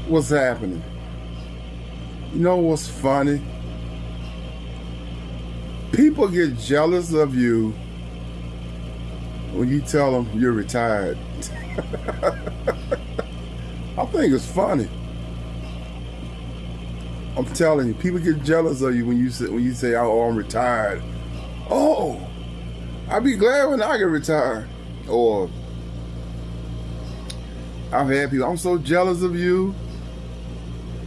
what's happening. You know what's funny? People get jealous of you when you tell them you're retired. I think it's funny. I'm telling you, people get jealous of you when you say, "Oh, I'm retired." Oh, I'll be glad when I get retired. Or I've had people, "I'm so jealous of you."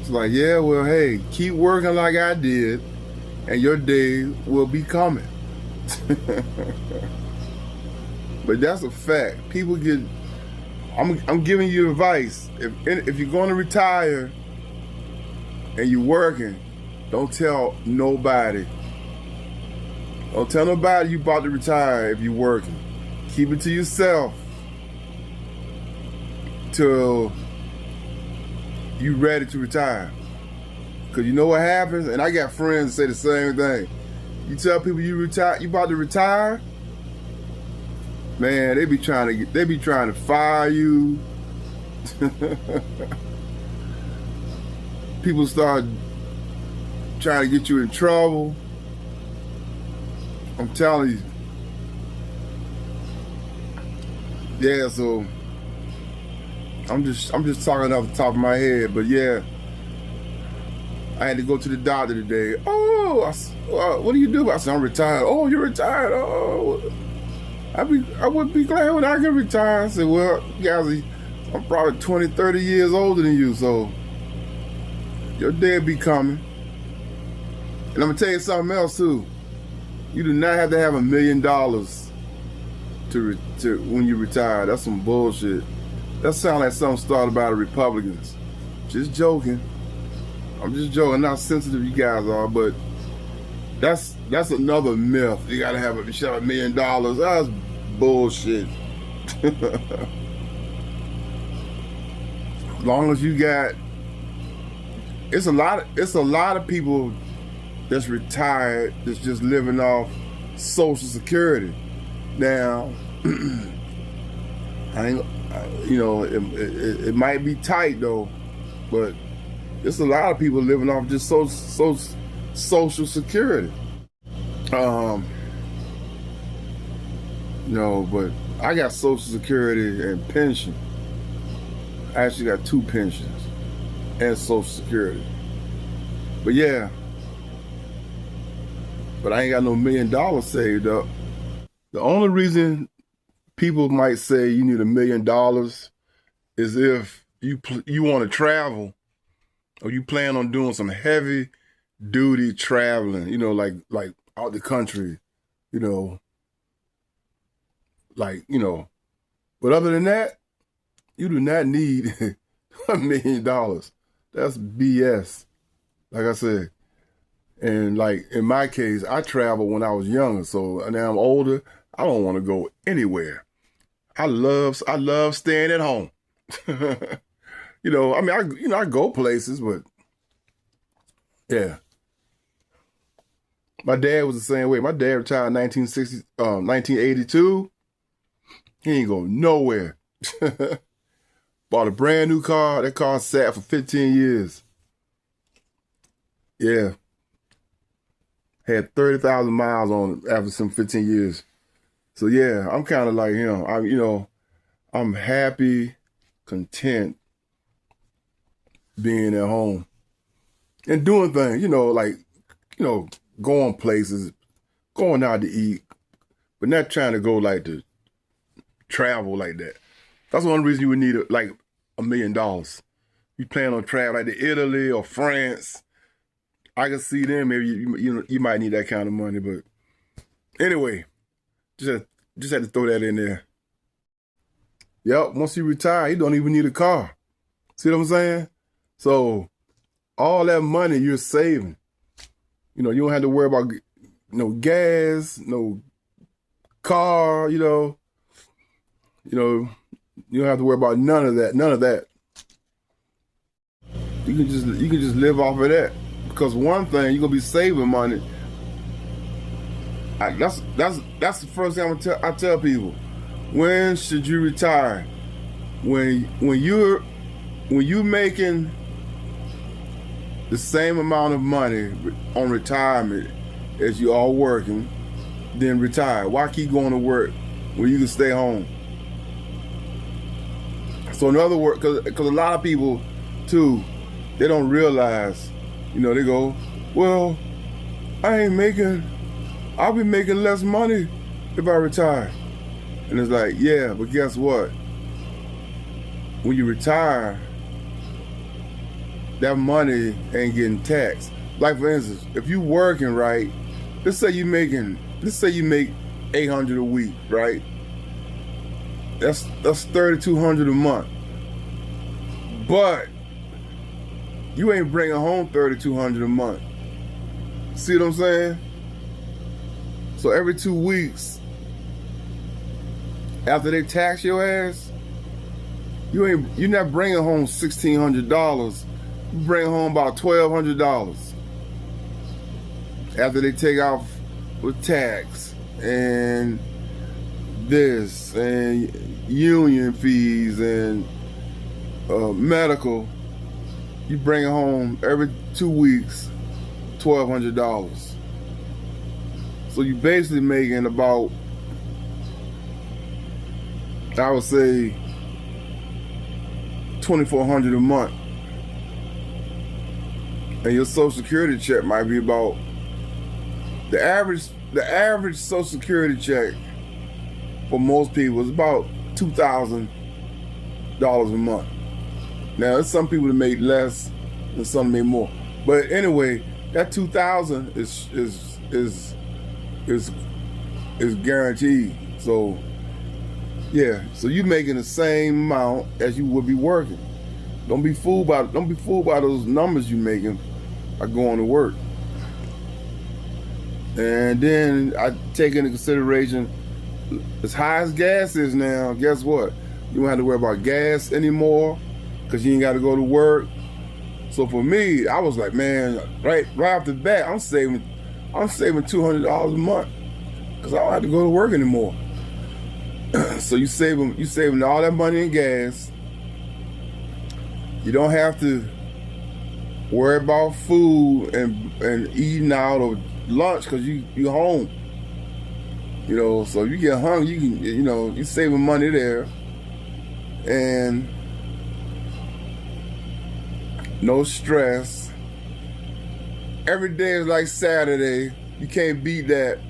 It's like, yeah, well, hey, keep working like I did, and your day will be coming. But that's a fact. People get. I'm giving you advice. If you're going to retire and you're working, don't tell nobody. Don't tell nobody you about to retire if you're working. Keep it to yourself till you ready to retire. Because you know what happens? And I got friends that say the same thing. You tell people you about to retire, man, they be trying to fire you. People start trying to get you in trouble. I'm telling you. Yeah, so I'm just talking off the top of my head, but yeah, I had to go to the doctor today. Oh, what do you do? I said, I'm retired. Oh, you're retired. Oh, I would be glad when I get retired. I said, well, guys, I'm probably 20, 30 years older than you, so your day will be coming. And I'm gonna tell you something else too. You do not have to have $1 million to when you retire. That's some bullshit. That sounds like something started by the Republicans. Just joking. I'm just joking. Not sensitive you guys are, but that's another myth. You gotta have $1 million. That's bullshit. As long as you got, it's a lot of people that's retired that's just living off Social Security. Now, it might be tight though, but there's a lot of people living off just Social Security. But I got Social Security and pension. I actually got 2 pensions and Social Security. But yeah, but I ain't got no $1 million saved up. The only reason people might say you need $1 million is if you want to travel, or you plan on doing some heavy duty traveling, like out the country, But other than that, you do not need $1 million. That's BS. Like I said. And like in my case, I traveled when I was younger, so now I'm older. I don't want to go anywhere. I love staying at home. I go places, but yeah. My dad was the same way. My dad retired in 1982. He ain't go nowhere. Bought a brand new car. That car sat for 15 years. Yeah. Had 30,000 miles on it after some 15 years. So yeah, I'm kind of like him. I'm happy, content being at home and doing things, going places, going out to eat, but not trying to go like to travel like that. That's one reason you would need $1 million. You plan on traveling like to Italy or France. I can see them. Maybe you might need that kind of money, but anyway, just had to throw that in there. Yep. Once you retire, you don't even need a car. See what I'm saying? So all that money you're saving, you don't have to worry about no gas, no car. You don't have to worry about none of that. None of that. You can just live off of that. Because one thing, you're gonna be saving money. That's the first thing I tell people. When should you retire? When you making the same amount of money on retirement as you are working, then retire. Why keep going to work when you can stay home? So in other words, because a lot of people too, they don't realize, they go, well, I'll be making less money if I retire. And it's like, yeah, but guess what? When you retire, that money ain't getting taxed. Like for instance, if you working right, let's say you make $800 a week, right? That's $3,200 a month. But you ain't bringing home $3,200 a month. See what I'm saying? So every 2 weeks, after they tax your ass, you're not bringing home $1,600. You bring home about $1,200 after they take off with tax and this and union fees and medical. You bring home every 2 weeks $1,200. So you basically making about, I would say, $2,400 a month. And your Social Security check might be about, the average Social Security check for most people is about $2,000 a month. Now there's some people that make less and some make more. But anyway, that $2,000 is guaranteed. So yeah, so you're making the same amount as you would be working. Don't be fooled by those numbers you're making by going to work. And then I take into consideration, as high as gas is now, guess what? You don't have to worry about gas anymore because you ain't got to go to work. So for me, I was like, man, right off the bat, I'm saving $200 a month because I don't have to go to work anymore. So you saving all that money in gas. You don't have to worry about food and eating out or lunch because you home. So if you get hungry, you can, you saving money there. And no stress. Every day is like Saturday. You can't beat that.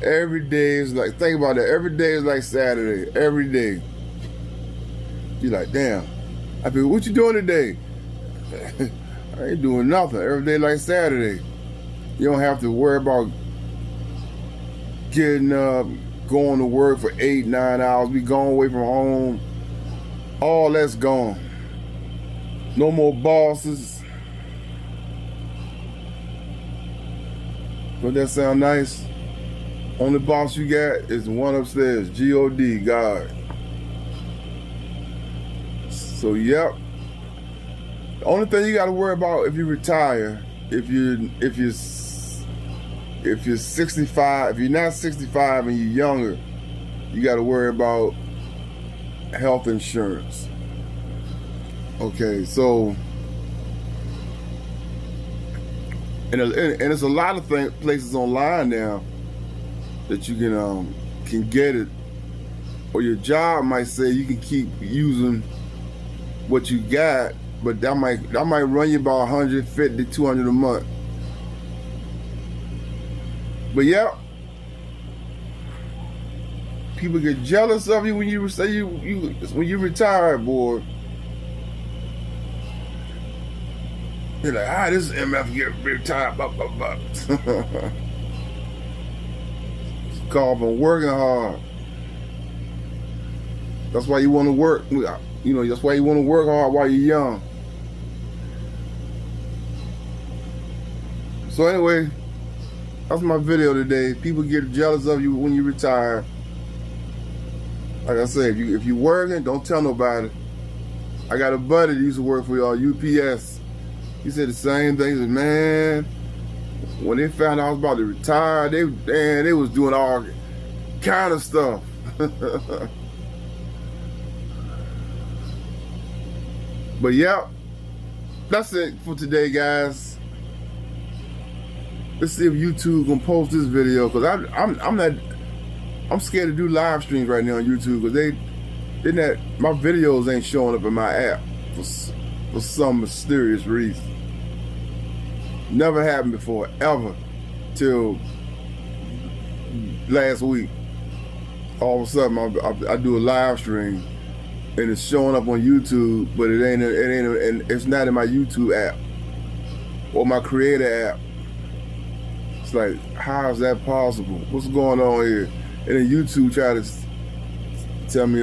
Every day is like, think about that. Every day is like Saturday. Every day. You're like, damn. I mean, what you doing today? I ain't doing nothing. Every day like Saturday. You don't have to worry about getting up, going to work for 8-9 hours, be gone away from home. All that's gone. No more bosses. Don't that sound nice? Only boss you got is the one upstairs, G-O-D, God. So, yep. The only thing you got to worry about if you retire, if you're 65, if you're not 65 and you're younger, you got to worry about health insurance. Okay, so and there's a lot of places online now that you can get it, or your job might say you can keep using what you got, but that might run you about $150, $200 a month. But yeah, people get jealous of you when you say when you retire, boy. They're like, this is MF get retired, blah, blah, blah. It's called from working hard. That's why you want to work. That's why you want to work hard while you're young. So anyway, that's my video today. People get jealous of you when you retire. Like I said, if you're working, don't tell nobody. I got a buddy that used to work for y'all, UPS. He said the same thing. He said, man, when they found out I was about to retire, they was doing all kind of stuff. But yeah, that's it for today, guys. Let's see if YouTube gonna post this video, because I'm scared to do live streams right now on YouTube, because my videos ain't showing up in my app for some mysterious reason. Never happened before, ever, till last week. All of a sudden, I do a live stream, and it's showing up on YouTube, but and it's not in my YouTube app or my Creator app. It's like, how is that possible? What's going on here? And then YouTube try to tell me,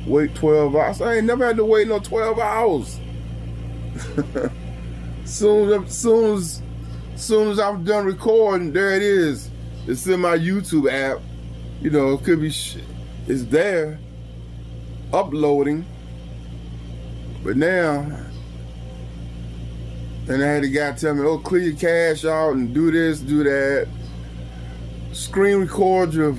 wait 12 hours. I ain't never had to wait no 12 hours. Soon as I'm done recording, there it is. It's in my YouTube app. You know, it could be, it's there, uploading. But now, and I had a guy tell me, clear your cache out and do this, do that. Screen record your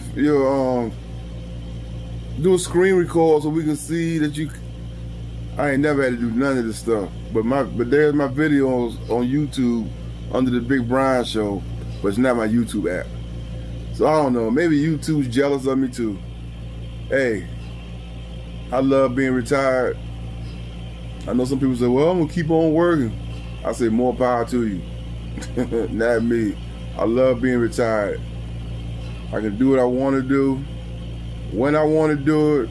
do a screen record so we can see that you. I ain't never had to do none of this stuff. But there's my videos on YouTube under the Big Brian Show, but it's not my YouTube app. So I don't know, maybe YouTube's jealous of me too. Hey, I love being retired. I know some people say, well, I'm gonna keep on working. I say, more power to you. Not me. I love being retired. I can do what I want to do, when I want to do it,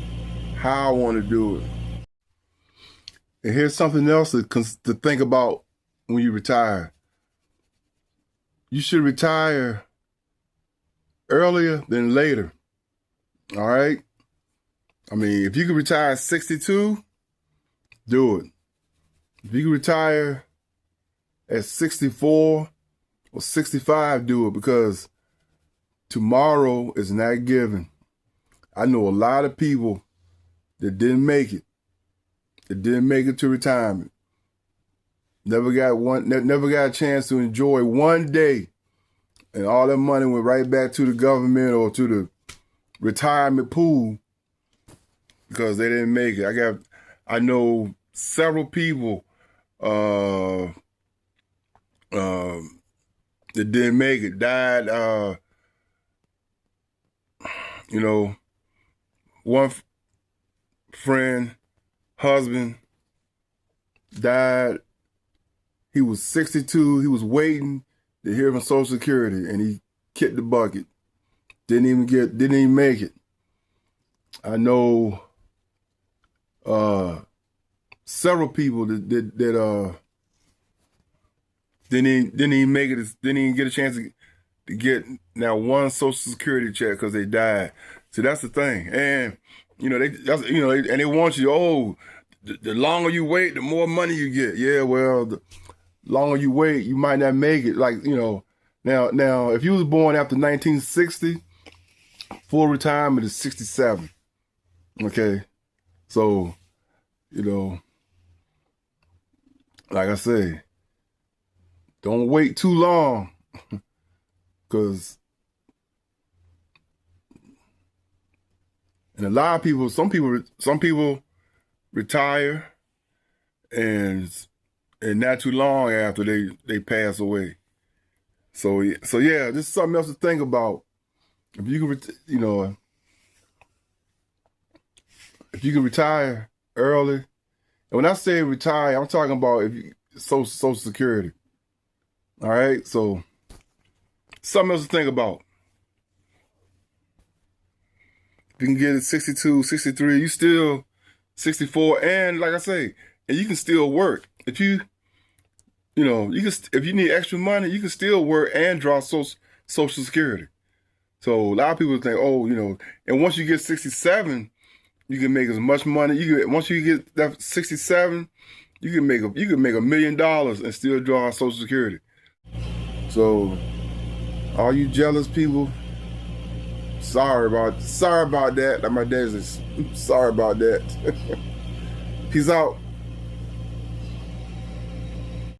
how I want to do it. And here's something else to think about when you retire. You should retire earlier than later. All right? I mean, if you can retire at 62, do it. If you can retire at 64 or 65, do it, because tomorrow is not given. I know a lot of people that didn't make it. That didn't make it to retirement. Never got a chance to enjoy one day. And all that money went right back to the government or to the retirement pool because they didn't make it. I know several people that didn't make it, died. One friend, husband, died. He was 62. He was waiting to hear from Social Security, and he kicked the bucket. Didn't even make it. I know several people that didn't even make it. Didn't even get a chance to get now one Social Security check because they died. So that's the thing, and they want you. The longer you wait, the more money you get. Yeah, well, the longer you wait, you might not make it. Now, if you was born after 1960, full retirement is 67. Okay, so like I say, don't wait too long, because and a lot of people, some people retire and not too long after they pass away. So yeah, this is something else to think about. If you can, if you can retire early, and when I say retire, I'm talking about Social Security. All right, so something else to think about. If you can get it 62, 63, you still 64, and like I say, and you can still work. If you need extra money, you can still work and draw Social Security. So a lot of people think, and once you get 67, you can make as much money. Once you get that 67, you can make $1 million and still draw Social Security. So, all you jealous people, sorry about that. Like my dad says, sorry about that. Peace out.